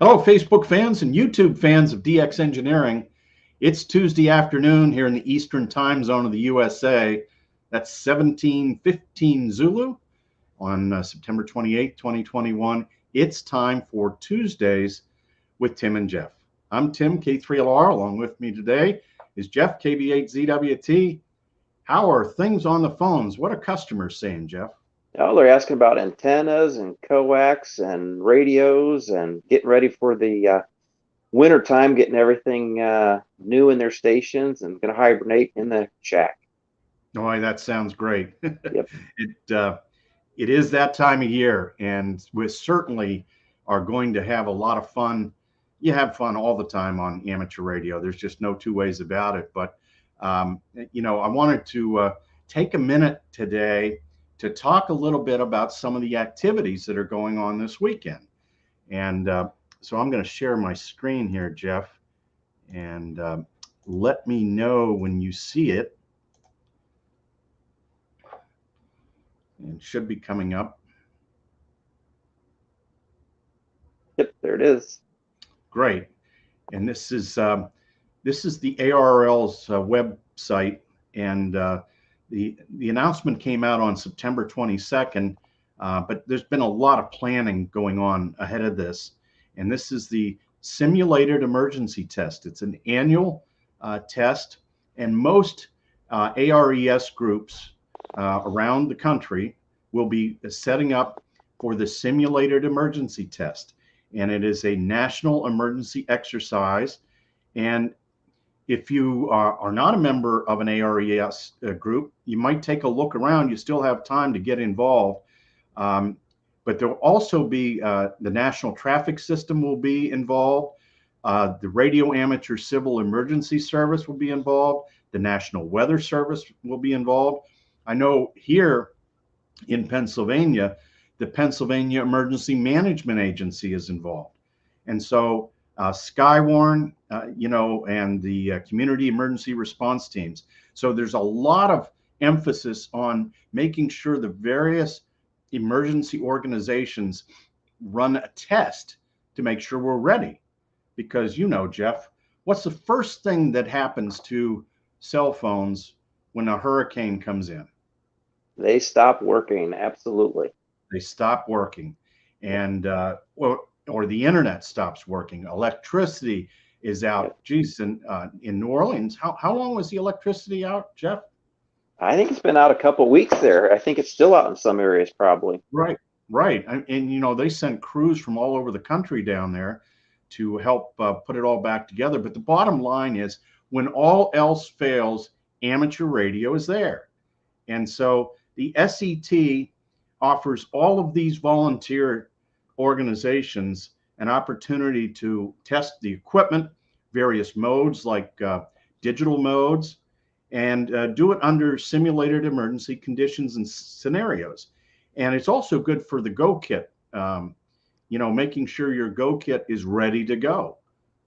Hello, Facebook fans and YouTube fans of DX Engineering. It's Tuesday afternoon here in the Eastern time zone of the USA. That's 17:15 Zulu on September 28, 2021. It's time for Tuesdays with Tim and Jeff. I'm Tim, K3LR. Along with me today is Jeff, KB8ZWT. How are things on the phones? What are customers saying, Jeff? Oh, they're asking about antennas and coax and radios and getting ready for the winter time, getting everything new in their stations and going to hibernate in the shack. Oh, that sounds great. Yep. It is that time of year, and we certainly are going to have a lot of fun. You have fun all the time on amateur radio. There's just no two ways about it. But I wanted to take a minute today to talk a little bit about some of the activities that are going on this weekend. And so I'm going to share my screen here, Jeff, and let me know when you see it. It should be coming up. Yep, there it is. Great. And this is the ARRL's website, and the announcement came out on September 22nd. But there's been a lot of planning going on ahead of this, and this is the simulated emergency test. It's an annual test, and most ARES groups around the country will be setting up for the simulated emergency test. And it is a national emergency exercise. And if you are not a member of an ARES group, you might take a look around. You still have time to get involved. But there'll also be the National Traffic System will be involved. The Radio Amateur Civil Emergency Service will be involved. The National Weather Service will be involved. I know here in Pennsylvania, the Pennsylvania Emergency Management Agency is involved. And so Skywarn, and the community emergency response teams. So there's a lot of emphasis on making sure the various emergency organizations run a test to make sure we're ready. Because, Jeff, what's the first thing that happens to cell phones when a hurricane comes in? They stop working. Absolutely. They stop working, and or the internet stops working. Electricity is out. Yep. Geez, in New Orleans, how long was the electricity out, Jeff? I think it's been out a couple weeks there. I think it's still out in some areas, probably. Right, right. And they sent crews from all over the country down there to help put it all back together. But the bottom line is, when all else fails, amateur radio is there. And so the SET offers all of these volunteer organizations an opportunity to test the equipment, various modes like digital modes, and do it under simulated emergency conditions and scenarios. And it's also good for the Go kit, making sure your Go kit is ready to go,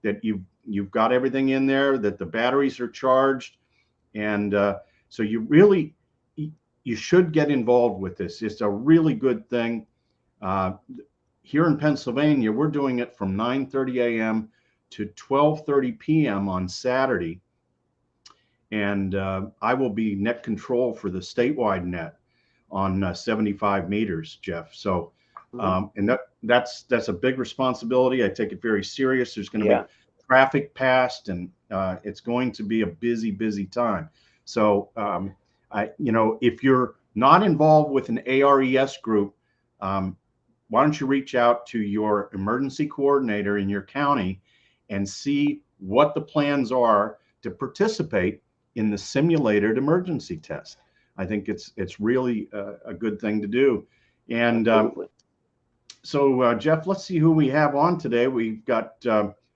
that you've got everything in there, that the batteries are charged, and so you should get involved with this. It's a really good thing. Here in Pennsylvania, we're doing it from 9:30 a.m. to 12:30 p.m. on Saturday. And I will be net control for the statewide net on 75 meters, Jeff. So, and that's a big responsibility. I take it very serious. There's going to be traffic passed, and it's going to be a busy, busy time. So, if you're not involved with an ARES group, why don't you reach out to your emergency coordinator in your county and see what the plans are to participate in the simulated emergency test. I think it's really a good thing to do. And so, Jeff, let's see who we have on today. We've got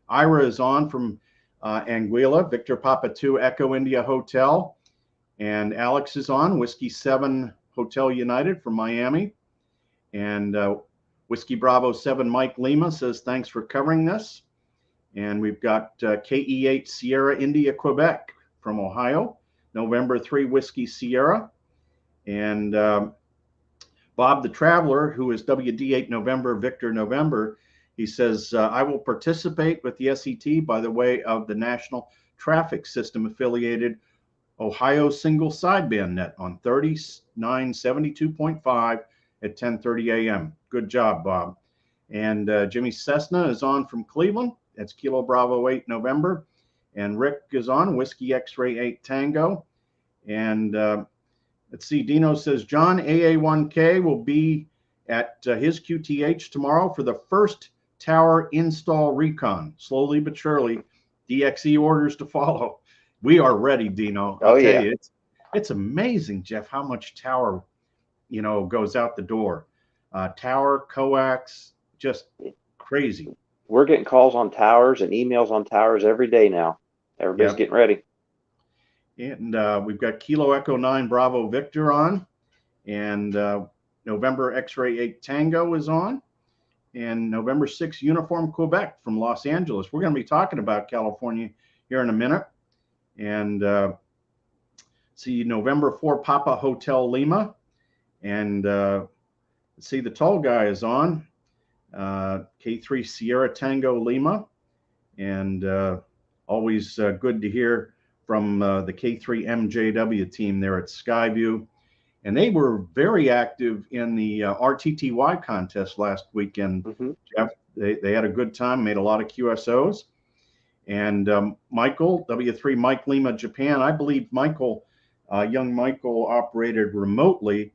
Ira is on from Anguilla, Victor Papa 2 Echo India Hotel. And Alex is on, Whiskey 7 Hotel United from Miami. And Whiskey Bravo 7 Mike Lima says, thanks for covering this. And we've got KE8 Sierra India Quebec from Ohio, November 3 Whiskey Sierra. And Bob the Traveler, who is WD8 November Victor November, He says, I will participate with the SET by the way of the National Traffic System affiliated Ohio single sideband net on 3972.5 at 10:30 a.m. Good job, Bob. And Jimmy Cessna is on from Cleveland. That's Kilo Bravo 8 November. And Rick is on Whiskey X-Ray 8 Tango. And let's see, Dino says John AA1K will be at his QTH tomorrow for the first tower install recon. Slowly but surely, DXE orders to follow. We are ready, Dino. I'll tell you, it's amazing, Jeff, how much tower, goes out the door. Tower, coax, just crazy. We're getting calls on towers and emails on towers every day now. Everybody's getting ready. And we've got Kilo Echo 9 Bravo Victor on, and November X-Ray 8 Tango is on, and November 6 Uniform Quebec from Los Angeles. We're going to be talking about California here in a minute. And see, November 4 Papa Hotel Lima, and see, the tall guy is on, K3 Sierra Tango Lima, and always good to hear from the K3 MJW team there at Skyview. And they were very active in the RTTY contest last weekend. Jeff, they had a good time, made a lot of QSOs. And Michael, W3 Mike Lima, Japan, I believe Michael, young Michael, operated remotely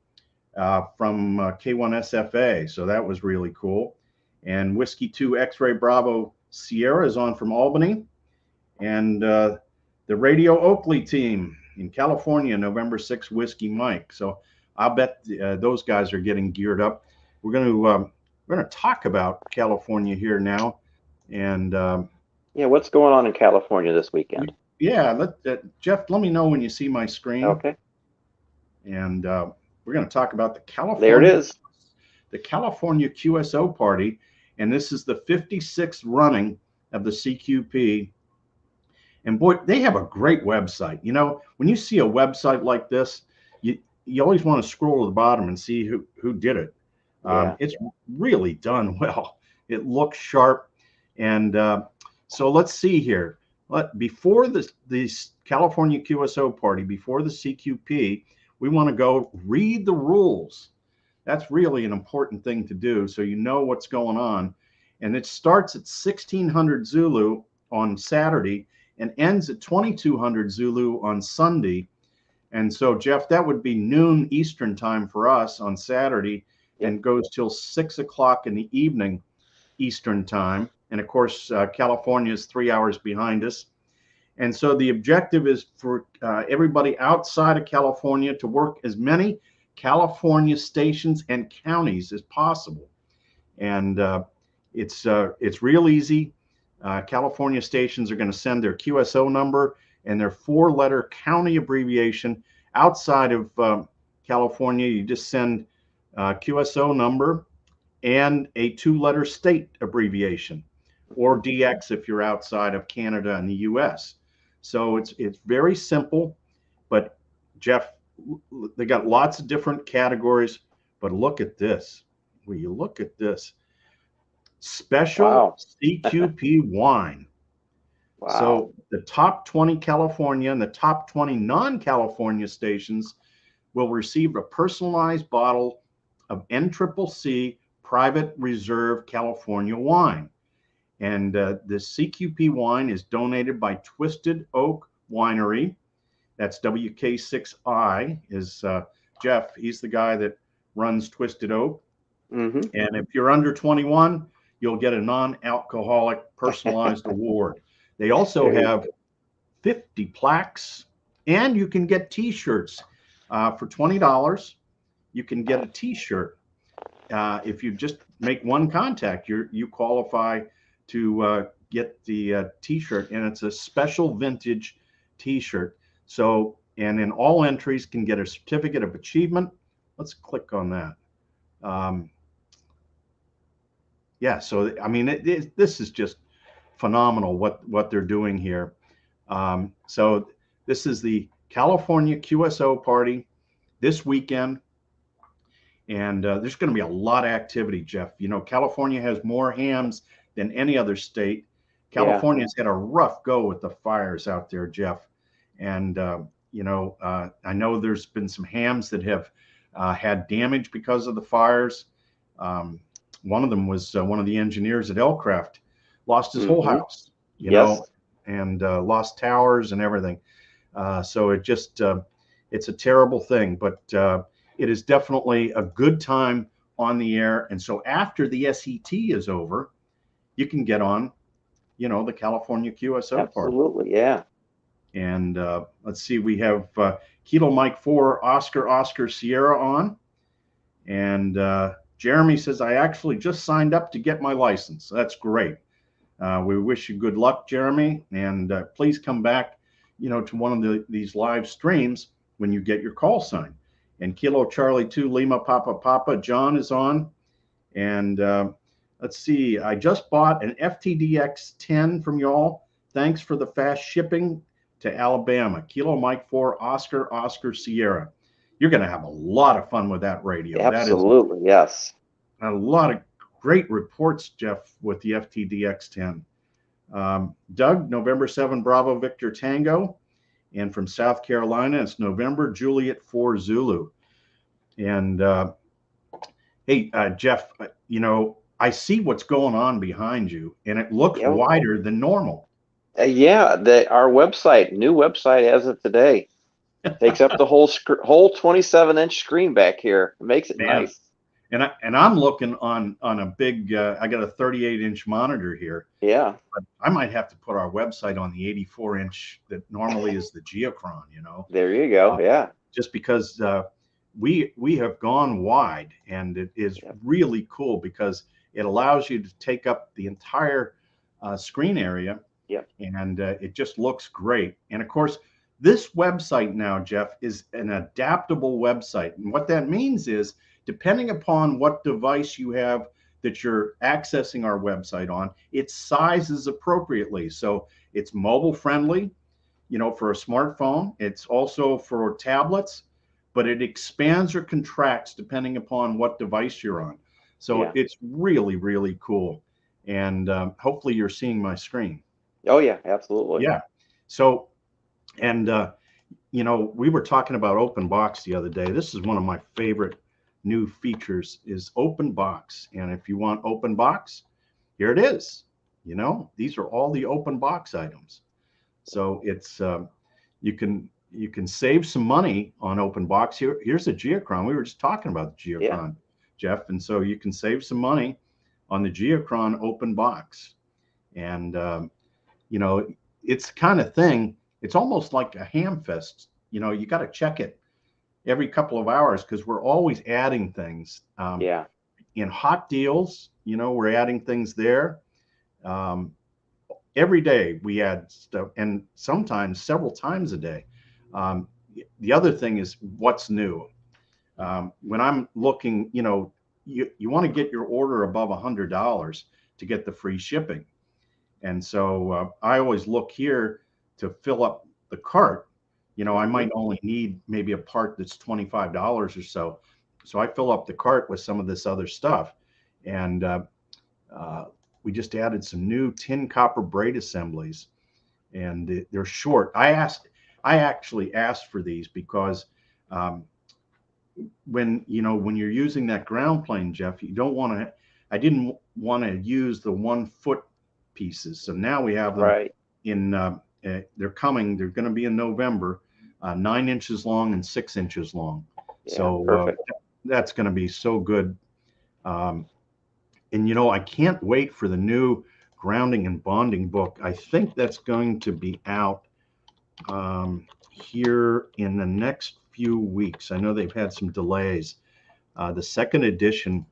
from K1SFA. So that was really cool. And Whiskey 2 X-Ray Bravo Sierra is on from Albany. And the Radio Oakley team in California, November 6, Whiskey Mike. So I'll bet those guys are getting geared up. We're going to talk about California here now. And what's going on in California this weekend? Yeah, Jeff, let me know when you see my screen. Okay. And we're going to talk about the California. There it is. The California QSO Party, and this is the 56th running of the CQP. And boy, they have a great website. When you see a website like this, you always want to scroll to the bottom and see who did it. It's really done well. It looks sharp. And so let's see here. Before the California QSO Party, before the CQP, we want to go read the rules. That's really an important thing to do, so you know what's going on. And it starts at 1600 Zulu on Saturday and ends at 2200 Zulu on Sunday. And so, Jeff, that would be noon Eastern time for us on Saturday, and goes till 6 o'clock in the evening Eastern time. And of course, California is 3 hours behind us. And so the objective is for everybody outside of California to work as many California stations and counties as possible. And it's real easy. California stations are going to send their QSO number and their 4-letter county abbreviation. Outside of California, you just send QSO number and a 2-letter state abbreviation, or DX if you're outside of Canada and the US. So it's very simple, but Jeff, they got lots of different categories, but look at this. Will you look at this? Special CQP wine. Wow. So the top 20 California and the top 20 non-California stations will receive a personalized bottle of NCCC Private Reserve California wine. And the CQP wine is donated by Twisted Oak Winery. That's WK6I is Jeff. He's the guy that runs Twisted Oak. And if you're under 21, you'll get a non-alcoholic personalized award. They also have 50 plaques, and you can get T-shirts for $20. You can get a T-shirt. If you just make one contact, you qualify to get the T-shirt, and it's a special vintage T-shirt. So, and then all entries can get a certificate of achievement. Let's click on that. Yeah, so I mean, this is just phenomenal what they're doing here. So this is the California QSO Party this weekend, And there's going to be a lot of activity, Jeff. You know, California has more hams than any other state. Yeah. California's had a rough go with the fires out there, Jeff. And, I know there's been some hams that have had damage because of the fires. Um, one of them was one of the engineers at Elcraft lost his whole Mm-hmm. house, Yes. and lost towers and everything. So it's a terrible thing, but it is definitely a good time on the air. And so after the SET is over, you can get on, the California QSO Party. Absolutely. Yeah. And let's see, we have Kilo Mike 4, Oscar Sierra on. And Jeremy says, I actually just signed up to get my license. That's great. We wish you good luck, Jeremy. And please come back, to one of these live streams when you get your call sign. And Kilo Charlie 2, Lima Papa, John is on. And let's see, I just bought an FTDX 10 from y'all. Thanks for the fast shipping to Alabama. Kilo Mike 4, Oscar Sierra. You're going to have a lot of fun with that radio. Absolutely. Yes. A lot of great reports, Jeff, with the FTDX 10. Doug, November 7, Bravo Victor Tango. And from South Carolina, it's November Juliet 4 Zulu. And hey, Jeff, I see what's going on behind you, and it looks wider than normal. Yeah, our new website as of today, takes up the whole 27-inch screen back here. It makes it nice. And I'm looking on a big. I got a 38-inch monitor here. Yeah. But I might have to put our website on the 84-inch that normally is the Geochron. There you go. Yeah. Just because we have gone wide, and it is really cool because it allows you to take up the entire screen area. Yeah. And it just looks great. And of course, this website now, Jeff, is an adaptable website. And what that means is, depending upon what device you have that you're accessing our website on, it sizes appropriately. So it's mobile friendly, for a smartphone. It's also for tablets, but it expands or contracts depending upon what device you're on. So it's really, really cool. And hopefully you're seeing my screen. Oh, yeah, absolutely. Yeah. So, and, we were talking about Open Box the other day. This is one of my favorite new features is Open Box. And if you want Open Box, here it is. These are all the Open Box items. So it's, you can save some money on Open Box. Here's a Geochron. We were just talking about the Geochron, Jeff. And so you can save some money on the Geochron Open Box. And, it's the kind of thing, it's almost like a ham fest. You got to check it every couple of hours because we're always adding things. In hot deals, we're adding things there. Every day we add stuff, and sometimes several times a day. The other thing is what's new. When I'm looking, you want to get your order above $100 to get the free shipping. And so I always look here to fill up the cart. I might only need maybe a part that's $25 or so. So I fill up the cart with some of this other stuff. And we just added some new tin copper braid assemblies, and they're short. I actually asked for these because when you're using that ground plane, Jeff, you don't want to. I didn't want to use the 1 foot pieces. So now we have them in. They're coming. They're going to be in November, 9 inches long and 6 inches long. So that's going to be so good. And I can't wait for the new grounding and bonding book. I think that's going to be out here in the next few weeks. I know they've had some delays. The second edition,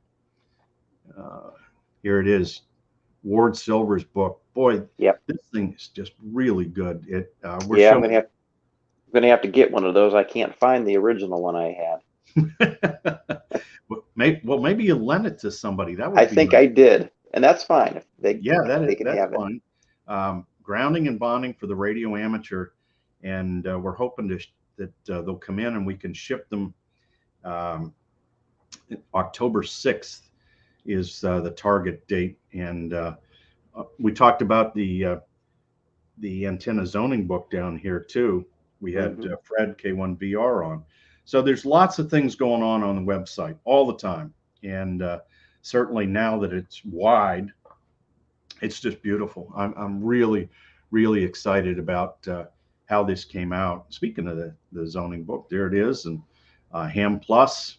here it is, Ward Silver's book. Boy, this thing is just really good. I'm gonna have to get one of those. I can't find the original one I had. Maybe you lend it to somebody. That would I think nice. I did, and that's fine. That's fine. Grounding and bonding for the radio amateur, and we're hoping that they'll come in and we can ship them October 6th is the target date. And we talked about the antenna zoning book down here too. We had Fred K1VR on. So there's lots of things going on the website all the time. And certainly now that it's wide, it's just beautiful. I'm really, really excited about how this came out. Speaking of the zoning book, there it is. And Ham Plus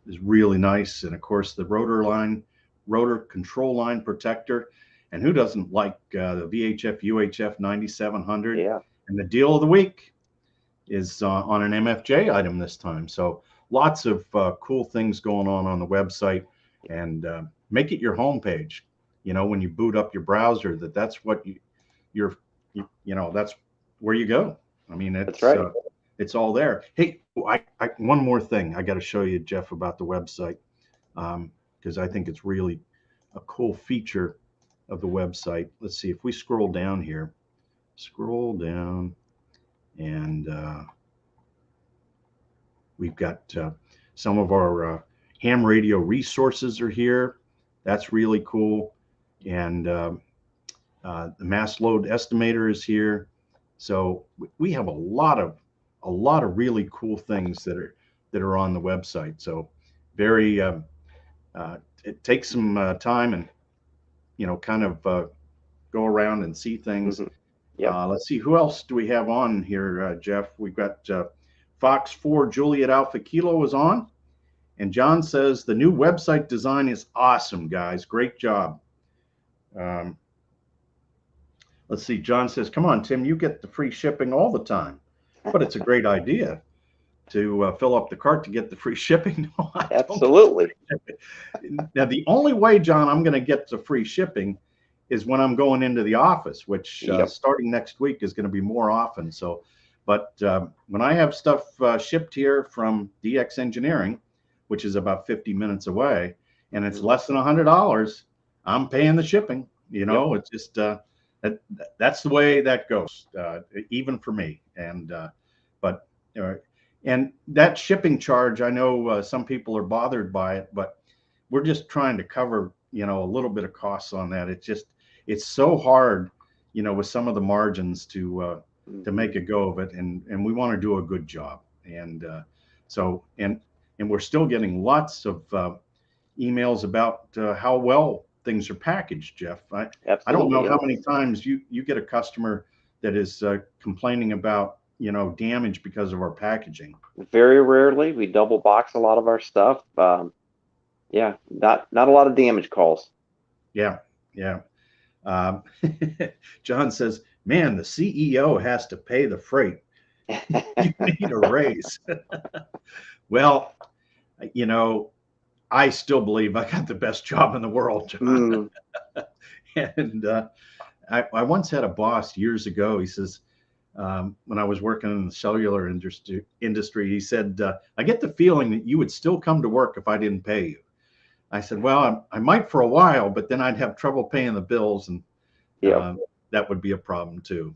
is really nice. And of course, the rotor control line protector. And who doesn't like the VHF UHF 9700? Yeah. And the deal of the week is on an MFJ item this time. So lots of cool things going on the website. And make it your homepage. You know, when you boot up your browser, that's what that's where you go. I mean, that's right. It's all there. Hey, one more thing I got to show you, Jeff, about the website, because I think it's really a cool feature of the website. Let's see if we scroll down here, and we've got some of our ham radio resources are here. That's really cool. And the mass load estimator is here. So we have a lot of really cool things that are on the website. So very it takes some time and kind of go around and see things. Yeah. Let's see, who else do we have on here, Jeff? We've got Fox 4 Juliet Alpha Kilo is on, and John says the new website design is awesome, guys. Great job. Let's see, John says, come on, Tim, you get the free shipping all the time. But it's a great idea to fill up the cart to get the free shipping. No, absolutely. Now, the only way, John, I'm going to get the free shipping is when I'm going into the office, which starting next week is going to be more often. So, but when I have stuff shipped here from DX Engineering, which is about 50 minutes away, and it's less than $100, I'm paying the shipping. It's just that's the way that goes, even for me. And and that shipping charge, I know some people are bothered by it, but we're just trying to cover a little bit of costs on that. It's so hard, with some of the margins to make a go of it, and we want to do a good job. And so we're still getting lots of emails about how well things are packaged, Jeff. I don't know how many times you get a customer that is complaining about damage because of our packaging. Very rarely. We double box a lot of our stuff. Not a lot of damage calls. Yeah. John says, man, the CEO has to pay the freight. You need a raise. Well, I still believe I got the best job in the world, John. And I once had a boss years ago. He says, when I was working in the cellular industry, he said, I get the feeling that you would still come to work if I didn't pay you. I said, well, I might for a while, but then I'd have trouble paying the bills, and that would be a problem too.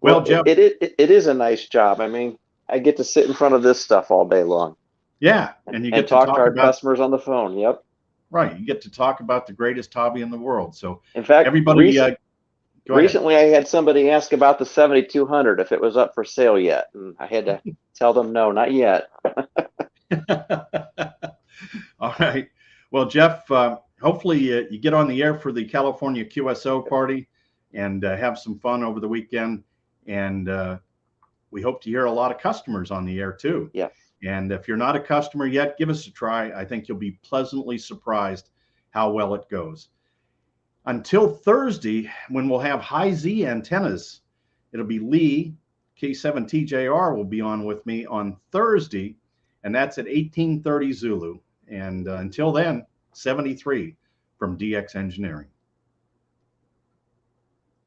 Well, Jeff, it is a nice job. I mean, I get to sit in front of this stuff all day long. Yeah, and you get to talk to our customers on the phone. Yep. Right, you get to talk about the greatest hobby in the world. So, in fact, everybody. Recently, I had somebody ask about the 7200 if it was up for sale yet, and I had to tell them no, not yet. All right. Well, Jeff, hopefully you get on the air for the California QSO Party and have some fun over the weekend. And we hope to hear a lot of customers on the air too. Yes. And if you're not a customer yet, give us a try. I think you'll be pleasantly surprised how well it goes. Until Thursday, when we'll have high Z antennas, it'll be Lee, K7TJR will be on with me on Thursday, and that's at 1830 Zulu. And until then, 73 from DX Engineering.